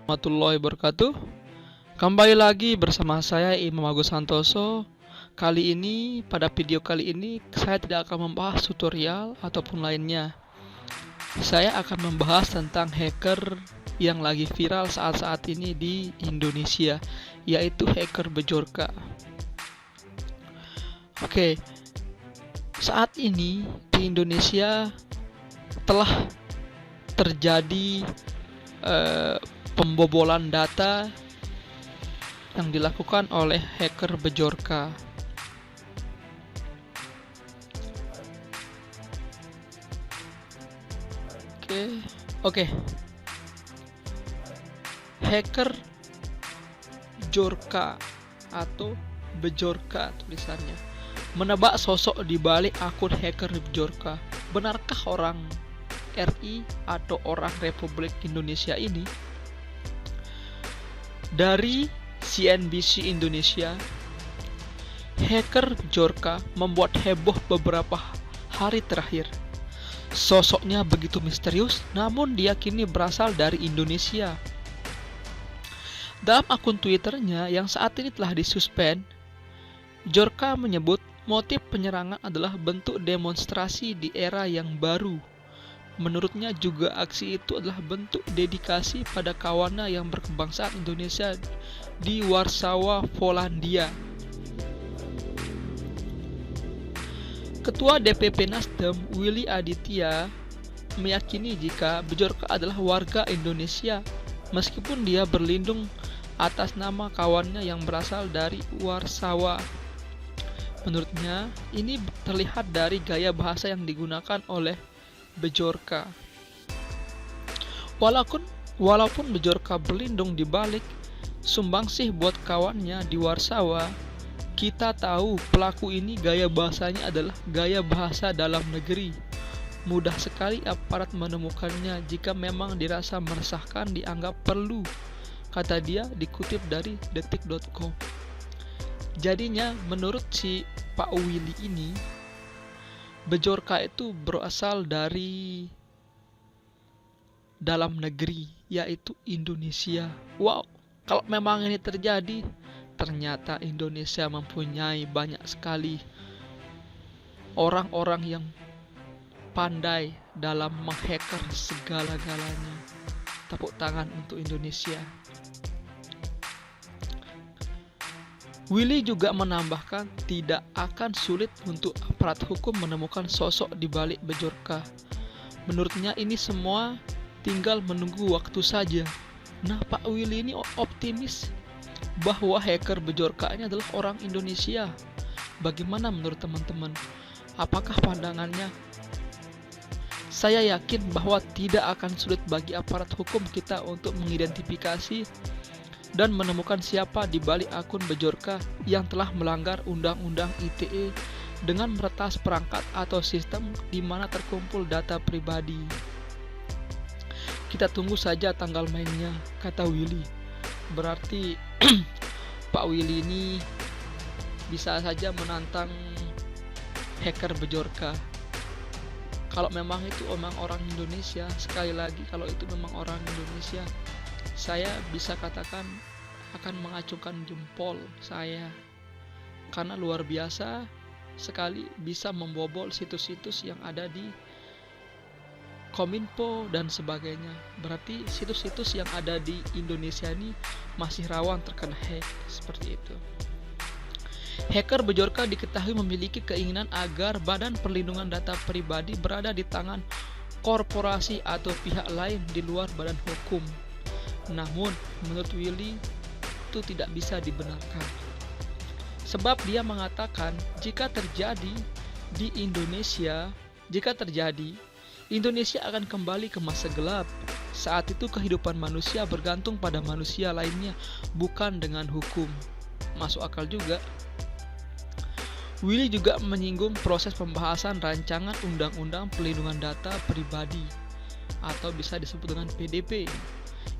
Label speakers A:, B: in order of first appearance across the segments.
A: Warahmatullahi wabarakatuh. Kembali lagi bersama saya Imam Agus Santoso. Pada video kali ini saya tidak akan membahas tutorial ataupun lainnya. Saya akan membahas tentang hacker yang lagi viral saat-saat ini di Indonesia, yaitu hacker Bejorka. Oke, saat ini di Indonesia telah terjadi pembobolan data yang dilakukan oleh hacker Bejorka. Oke. Hacker Jorka atau Bejorka tulisannya menebak sosok di balik akun hacker Bejorka. Benarkah orang RI atau orang Republik Indonesia ini? Dari CNBC Indonesia, hacker Bejorka membuat heboh beberapa hari terakhir. Sosoknya begitu misterius, namun diyakini berasal dari Indonesia. Dalam akun Twitternya yang saat ini telah disuspend, Bejorka menyebut motif penyerangan adalah bentuk demonstrasi di era yang baru. Menurutnya juga aksi itu adalah bentuk dedikasi pada kawannya yang berkebangsaan Indonesia di Warsawa, Polandia. Ketua DPP Nasdem, Willy Aditya, meyakini jika Bejorka adalah warga Indonesia meskipun dia berlindung atas nama kawannya yang berasal dari Warsawa. Menurutnya, ini terlihat dari gaya bahasa yang digunakan oleh Bejorka. Walaupun Bejorka berlindung di balik sumbangsih buat kawannya di Warsawa, kita tahu pelaku ini gaya bahasanya adalah gaya bahasa dalam negeri. Mudah sekali aparat menemukannya jika memang dirasa meresahkan dianggap perlu, kata dia dikutip dari detik.com. Jadinya menurut si Pak Willy ini, Bejorka itu berasal dari dalam negeri, yaitu Indonesia. Wow, kalau memang ini terjadi, ternyata Indonesia mempunyai banyak sekali orang-orang yang pandai dalam menghacker segala-galanya. Tepuk tangan untuk Indonesia. Willy juga menambahkan tidak akan sulit untuk aparat hukum menemukan sosok di balik Bejorka. Menurutnya ini semua tinggal menunggu waktu saja. Nah, Pak Willy ini optimis bahwa hacker Bejorka ini adalah orang Indonesia. Bagaimana menurut teman-teman? Apakah pandangannya? Saya yakin bahwa tidak akan sulit bagi aparat hukum kita untuk mengidentifikasi dan menemukan siapa di balik akun Bejorka yang telah melanggar Undang-Undang ITE dengan meretas perangkat atau sistem di mana terkumpul data pribadi. Kita tunggu saja tanggal mainnya, kata Willy. Berarti Pak Willy ini bisa saja menantang hacker Bejorka. Kalau memang itu memang orang Indonesia, sekali lagi kalau itu memang orang Indonesia, saya bisa katakan akan mengacungkan jempol saya, karena luar biasa sekali bisa membobol situs-situs yang ada di Kominfo dan sebagainya. Berarti situs-situs yang ada di Indonesia ini masih rawan terkena hack seperti itu. Hacker Bejorka diketahui memiliki keinginan agar Badan Perlindungan Data Pribadi berada di tangan korporasi atau pihak lain di luar badan hukum. Namun, menurut Willy, itu tidak bisa dibenarkan. Sebab dia mengatakan jika terjadi, Indonesia akan kembali ke masa gelap. Saat itu kehidupan manusia bergantung pada manusia lainnya, bukan dengan hukum. Masuk akal juga. Willy juga menyinggung proses pembahasan rancangan Undang-Undang Perlindungan Data Pribadi atau bisa disebut dengan PDP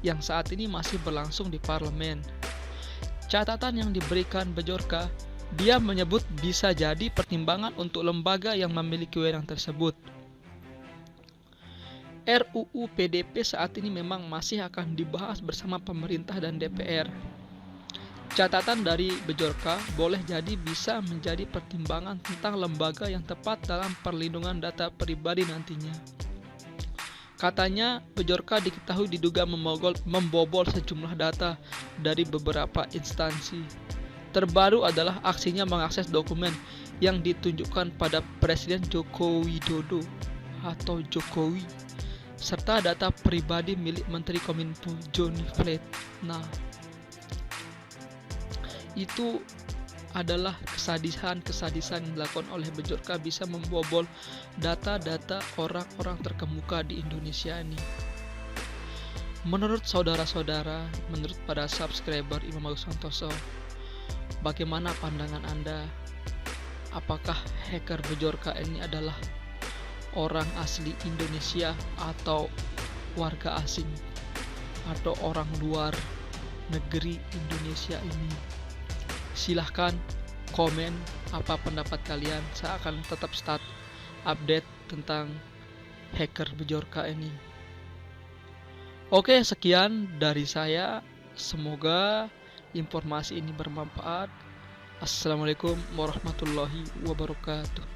A: yang saat ini masih berlangsung di parlemen. Catatan yang diberikan Bejorka, dia menyebut bisa jadi pertimbangan untuk lembaga yang memiliki wewenang tersebut. RUU PDP saat ini memang masih akan dibahas bersama pemerintah dan DPR. Catatan dari Bejorka boleh jadi bisa menjadi pertimbangan tentang lembaga yang tepat dalam perlindungan data pribadi nantinya. Katanya, Bejorka diketahui diduga membobol sejumlah data dari beberapa instansi. Terbaru adalah aksinya mengakses dokumen yang ditunjukkan pada Presiden Joko Widodo atau Jokowi, serta data pribadi milik Menteri Kominfo Johnny Plate. Nah, itu adalah kesadisan yang dilakukan oleh Bejorka, bisa membobol data-data orang-orang terkemuka di Indonesia ini. Menurut saudara-saudara, menurut para subscriber Imam Agus Santoso, bagaimana pandangan Anda? Apakah hacker Bejorka ini adalah orang asli Indonesia atau warga asing atau orang luar negeri Indonesia ini? Silahkan komen apa pendapat kalian. Saya akan tetap update tentang hacker Bejorka ini. Oke, sekian dari saya. Semoga informasi ini bermanfaat. Assalamualaikum warahmatullahi wabarakatuh.